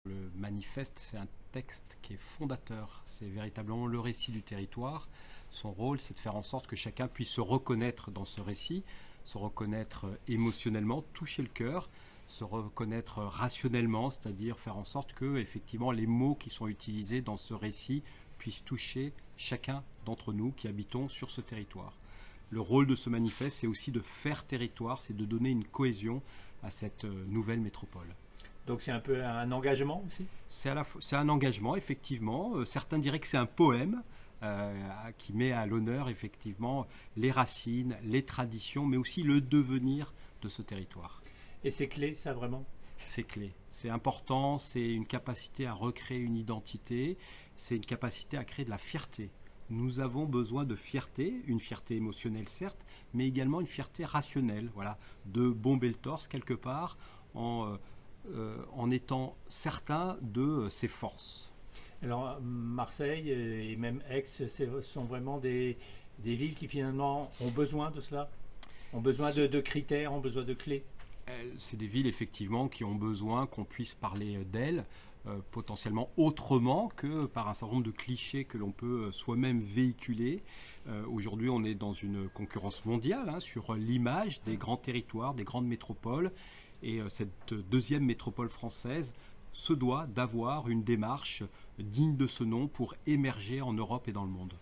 Le manifeste, c'est un texte qui est fondateur, c'est véritablement le récit du territoire. Son rôle, c'est de faire en sorte que chacun puisse se reconnaître dans ce récit, se reconnaître émotionnellement, toucher le cœur, se reconnaître rationnellement, c'est-à-dire faire en sorte que effectivement les mots qui sont utilisés dans ce récit puissent toucher chacun d'entre nous qui habitons sur ce territoire. Le rôle de ce manifeste, c'est aussi de faire territoire, c'est de donner une cohésion à cette nouvelle métropole. Donc c'est un peu un engagement aussi. C'est un engagement, effectivement. Certains diraient que c'est un poème qui met à l'honneur, effectivement, les racines, les traditions, mais aussi le devenir de ce territoire. Et c'est clé, ça vraiment. C'est clé, c'est important, c'est une capacité à recréer une identité, c'est une capacité à créer de la fierté. Nous avons besoin de fierté, une fierté émotionnelle certes, mais également une fierté rationnelle, voilà, de bomber le torse quelque part en étant certain de ses forces. Alors Marseille et même Aix, ce sont vraiment des villes qui finalement ont besoin de cela, ont besoin de critères, ont besoin de clés. C'est des villes effectivement qui ont besoin qu'on puisse parler d'elles potentiellement autrement que par un certain nombre de clichés que l'on peut soi-même véhiculer. Aujourd'hui, on est dans une concurrence mondiale sur l'image des grands territoires, des grandes métropoles. Et cette deuxième métropole française se doit d'avoir une démarche digne de ce nom pour émerger en Europe et dans le monde.